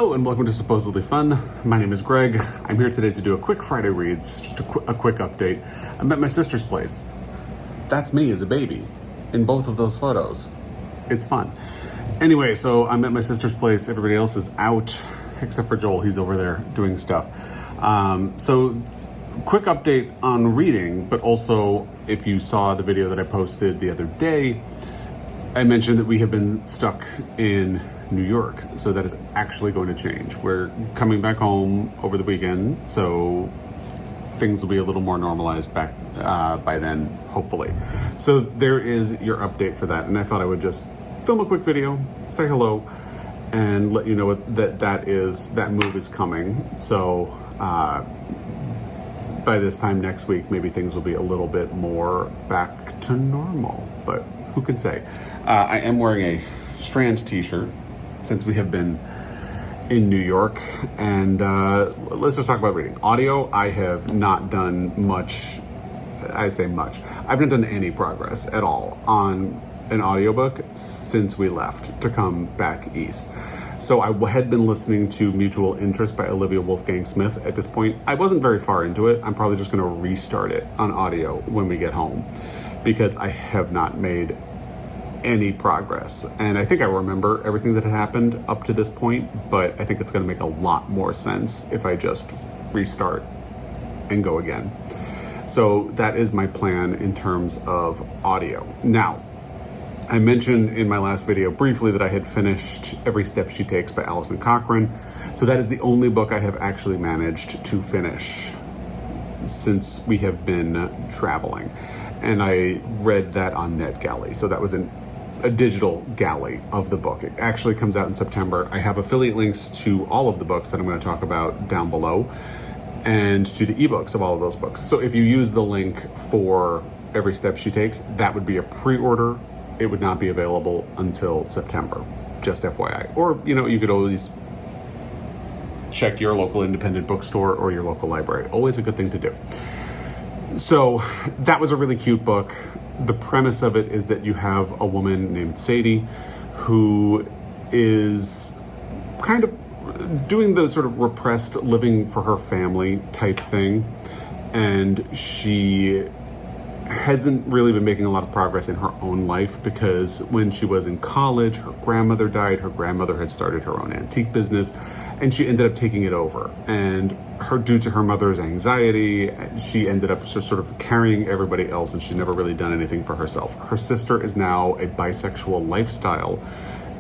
Hello and welcome to Supposedly Fun. My name is Greg. I'm here today to do a quick Friday Reads, just a quick update. I'm at my sister's place. That's me as a baby in both of those photos. It's fun. Anyway, so I'm at my sister's place. Everybody else is out except for Joel. He's over there doing stuff. So quick update on reading, but also if you saw the video that I posted the other day, I mentioned that we have been stuck in New York, so that is actually going to change. We're coming back home over the weekend, so things will be a little more normalized back by then, hopefully. So there is your update for that, and I thought I would just film a quick video, say hello, and let you know that move is coming. So by this time next week, maybe things will be a little bit more back to normal, but who can say? I am wearing a Strand t-shirt since we have been in New York, and let's just talk about reading. Audio, I have not done much. I say much. I've not done any progress at all on an audiobook since we left to come back east. So I had been listening to Mutual Interest by Olivia Wolfgang Smith at this point. I wasn't very far into it. I'm probably just going to restart it on audio when we get home because I have not made any progress. And I think I remember everything that had happened up to this point, but I think it's going to make a lot more sense if I just restart and go again. So that is my plan in terms of audio. Now, I mentioned in my last video briefly that I had finished Every Step She Takes by Alison Cochrane. So that is the only book I have actually managed to finish since we have been traveling. And I read that on NetGalley. So that was a digital galley of the book. It actually comes out in September. I have affiliate links to all of the books that I'm going to talk about down below and to the ebooks of all of those books. So if you use the link for Every Step She Takes, that would be a pre-order. It would not be available until September, just FYI. Or, you could always check your local independent bookstore or your local library. Always a good thing to do. So that was a really cute book. The premise of it is that you have a woman named Sadie who is kind of doing the sort of repressed living for her family type thing. And she hasn't really been making a lot of progress in her own life because when she was in college, her grandmother died. Her grandmother had started her own antique business and she ended up taking it over. And due to her mother's anxiety, she ended up sort of carrying everybody else and she's never really done anything for herself. Her sister is now a bisexual lifestyle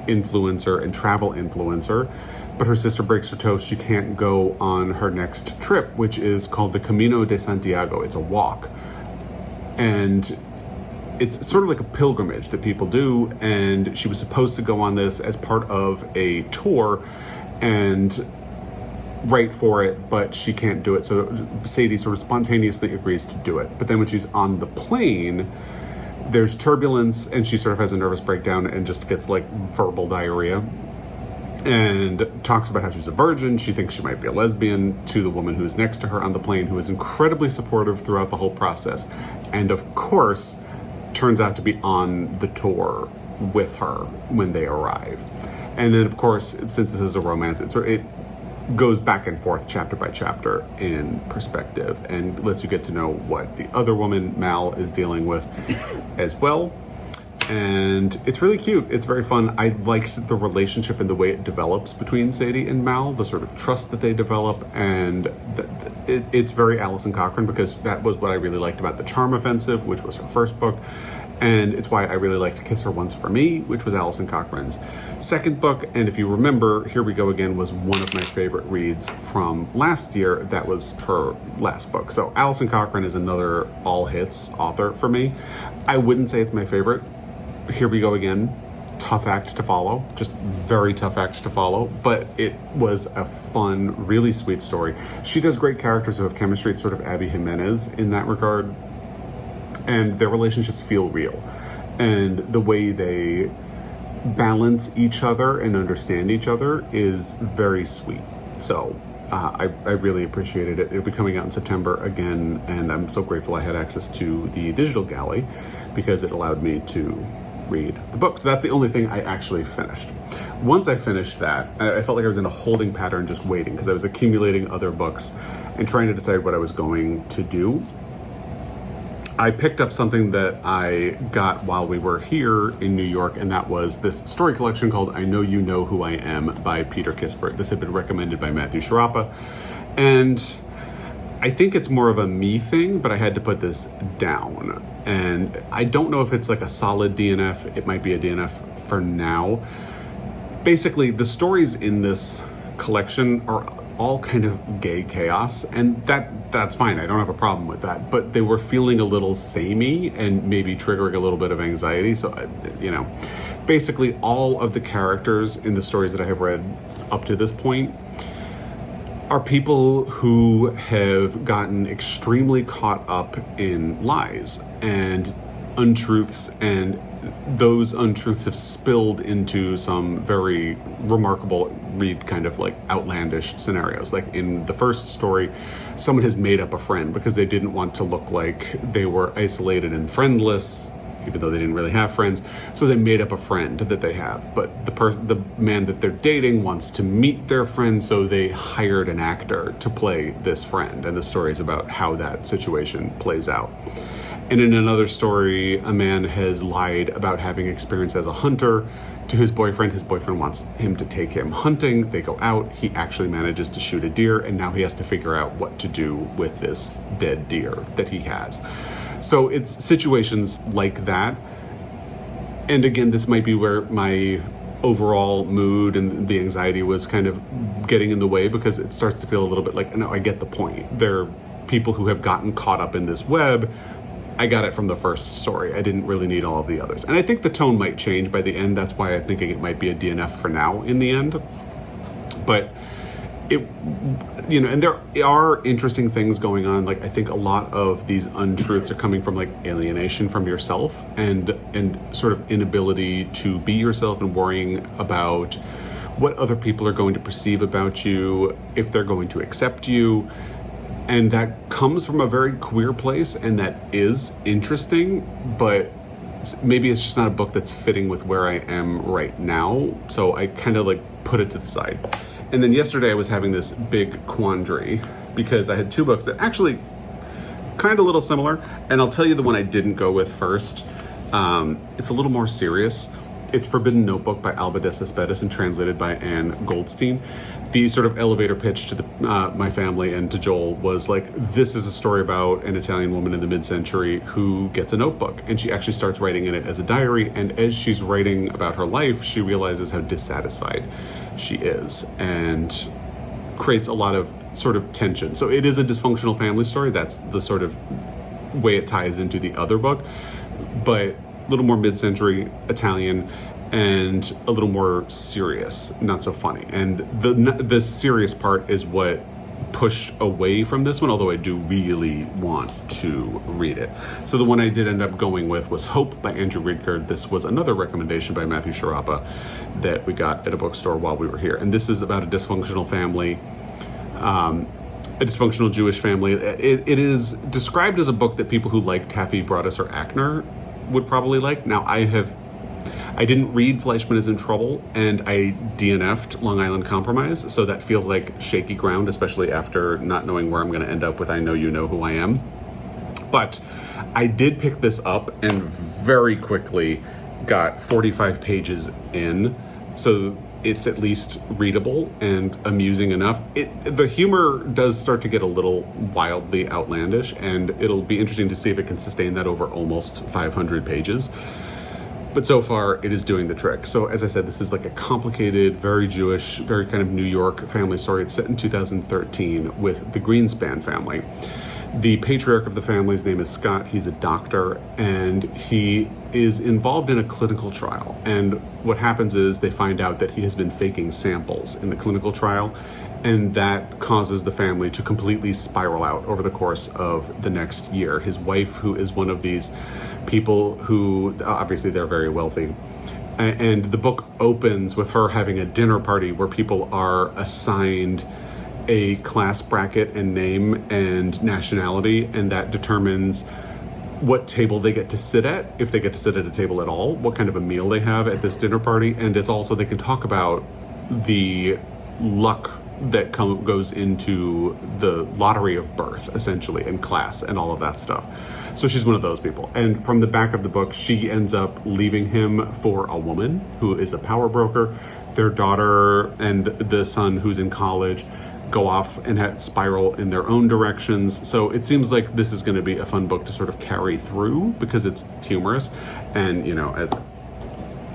influencer and travel influencer, but her sister breaks her toe. She can't go on her next trip, which is called the Camino de Santiago. It's a walk. And it's sort of like a pilgrimage that people do, and she was supposed to go on this as part of a tour and write for it, but she can't do it. So Sadie sort of spontaneously agrees to do it. But then when she's on the plane, there's turbulence, and she sort of has a nervous breakdown and just gets like verbal diarrhea and talks about how she's a virgin. She thinks she might be a lesbian to the woman who's next to her on the plane, who is incredibly supportive throughout the whole process. And of course, turns out to be on the tour with her when they arrive. And then of course, since this is a romance, it goes back and forth chapter by chapter in perspective and lets you get to know what the other woman, Mal, is dealing with as well. And it's really cute. It's very fun. I liked the relationship and the way it develops between Sadie and Mal, the sort of trust that they develop. And it's very Alison Cochrane because that was what I really liked about The Charm Offensive, which was her first book. And it's why I really liked Kiss Her Once for Me, which was Alison Cochrane's second book. And if you remember, Here We Go Again was one of my favorite reads from last year. That was her last book. So Alison Cochrane is another all hits author for me. I wouldn't say it's my favorite. Here We Go Again, tough act to follow, just very tough act to follow, but it was a fun, really sweet story. She does great characters who have chemistry. It's sort of Abby Jimenez in that regard, and their relationships feel real, and the way they balance each other and understand each other is very sweet. So I really appreciated it. It'll be coming out in September again, and I'm so grateful I had access to the digital galley because it allowed me to read the book. So that's the only thing I actually finished. Once I finished that, I felt like I was in a holding pattern just waiting because I was accumulating other books and trying to decide what I was going to do. I picked up something that I got while we were here in New York, and that was this story collection called I Know You Know Who I Am by Peter Kispert. This had been recommended by Matthew Sharapa, and I think it's more of a me thing, but I had to put this down. And I don't know if it's like a solid DNF. It might be a DNF for now. Basically, the stories in this collection are all kind of gay chaos, and that's fine. I don't have a problem with that. But they were feeling a little samey and maybe triggering a little bit of anxiety. So, basically all of the characters in the stories that I have read up to this point are people who have gotten extremely caught up in lies and untruths, and those untruths have spilled into some very remarkable, read kind of like outlandish scenarios. Like in the first story, someone has made up a friend because they didn't want to look like they were isolated and friendless, even though they didn't really have friends. So they made up a friend that they have. But the man that they're dating wants to meet their friend, so they hired an actor to play this friend. And the story is about how that situation plays out. And in another story, a man has lied about having experience as a hunter to his boyfriend. His boyfriend wants him to take him hunting. They go out. He actually manages to shoot a deer, and now he has to figure out what to do with this dead deer that he has. So it's situations like that. And again, this might be where my overall mood and the anxiety was kind of getting in the way, because it starts to feel a little bit like, no, I get the point. There are people who have gotten caught up in this web. I got it from the first story. I didn't really need all of the others. And I think the tone might change by the end. That's why I'm thinking it might be a DNF for now in the end. But and there are interesting things going on. Like, I think a lot of these untruths are coming from like alienation from yourself and sort of inability to be yourself, and worrying about what other people are going to perceive about you, if they're going to accept you. And that comes from a very queer place, and that is interesting, but maybe it's just not a book that's fitting with where I am right now. So I kind of like put it to the side. And then yesterday I was having this big quandary because I had two books that actually kind of a little similar. And I'll tell you the one I didn't go with first. It's a little more serious. It's Forbidden Notebook by Alba de Cespedes and translated by Anne Goldstein. The sort of elevator pitch to my family and to Joel was like, this is a story about an Italian woman in the mid-century who gets a notebook, and she actually starts writing in it as a diary. And as she's writing about her life, she realizes how dissatisfied she is and creates a lot of sort of tension. So it is a dysfunctional family story. That's the sort of way it ties into the other book, but a little more mid-century Italian and a little more serious, not so funny. And the serious part is what pushed away from this one, although I do really want to read it. So the one I did end up going with was Hope by Andrew Ridgard. This was another recommendation by Matthew Sharapa that we got at a bookstore while we were here. And this is about a dysfunctional family, a dysfunctional Jewish family. It is described as a book that people who like Taffy Broadus or Ackner would probably like. Now, I didn't read Fleischman is in Trouble, and I DNF'd Long Island Compromise, so that feels like shaky ground, especially after not knowing where I'm going to end up with I Know You Know Who I Am. But I did pick this up and very quickly got 45 pages in, so it's at least readable and amusing enough. The humor does start to get a little wildly outlandish, and it'll be interesting to see if it can sustain that over almost 500 pages. But so far, it is doing the trick. So as I said, this is like a complicated, very Jewish, very kind of New York family story. It's set in 2013 with the Greenspan family. The patriarch of the family's name is Scott. He's a doctor, and he is involved in a clinical trial. And what happens is they find out that he has been faking samples in the clinical trial, and that causes the family to completely spiral out over the course of the next year. His wife, who is one of these people who, obviously they're very wealthy, and the book opens with her having a dinner party where people are assigned a class bracket and name and nationality, and that determines what table they get to sit at, if they get to sit at a table at all, what kind of a meal they have at this dinner party, and it's also they can talk about the luck that goes into the lottery of birth, essentially, and class and all of that stuff. So she's one of those people. And from the back of the book, she ends up leaving him for a woman who is a power broker. Their daughter and the son, who's in college, go off and spiral in their own directions. So it seems like this is going to be a fun book to sort of carry through because it's humorous. And, you know,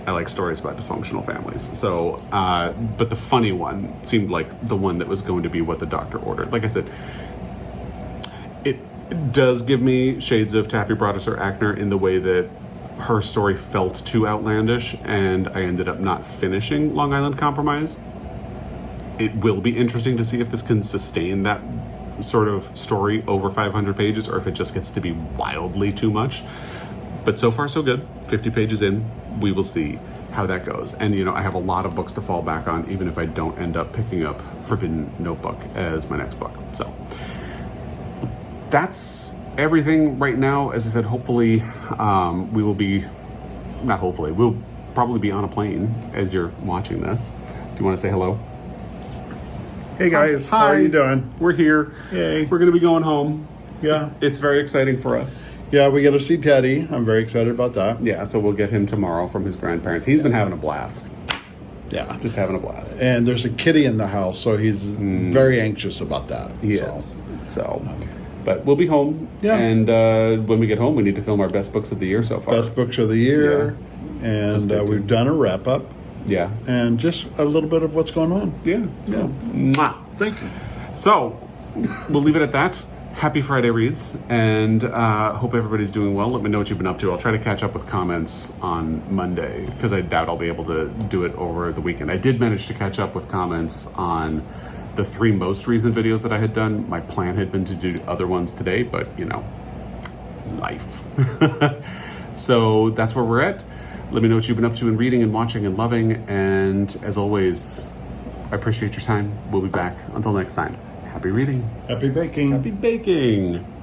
I like stories about dysfunctional families. So, but the funny one seemed like the one that was going to be what the doctor ordered. Like I said, it does give me shades of Taffy Broadus or Ackner in the way that her story felt too outlandish, and I ended up not finishing Long Island Compromise. It will be interesting to see if this can sustain that sort of story over 500 pages or if it just gets to be wildly too much. But so far so good. 50 pages in, we will see how that goes. And, you know, I have a lot of books to fall back on, even if I don't end up picking up Forbidden Notebook as my next book. So that's everything right now. As I said, hopefully we will be, not hopefully, we'll probably be on a plane as you're watching this. Do you want to say hello? Hey guys, Hi. How are you doing? We're here. Yay. We're going to be going home. Yeah. It's very exciting for us. Yeah, we get to see Teddy. I'm very excited about that. Yeah, so we'll get him tomorrow from his grandparents. He's been having a blast. Yeah. Just having a blast. And there's a kitty in the house, so he's very anxious about that. He is. So, but we'll be home. Yeah. And when we get home, we need to film our best books of the year so far. Best books of the year. So And stay tuned. we've done a wrap-up. Yeah. And just a little bit of what's going on. Yeah. Yeah. Mwah. Thank you. So, we'll leave it at that. Happy Friday reads, and hope everybody's doing well. Let me know what you've been up to. I'll try to catch up with comments on Monday, because I doubt I'll be able to do it over the weekend. I did manage to catch up with comments on the 3 most recent videos that I had done. My plan had been to do other ones today, but, you know, life. So that's where we're at. Let me know what you've been up to in reading and watching and loving, and as always, I appreciate your time. We'll be back. Until next time. Happy reading. Happy baking. Happy baking.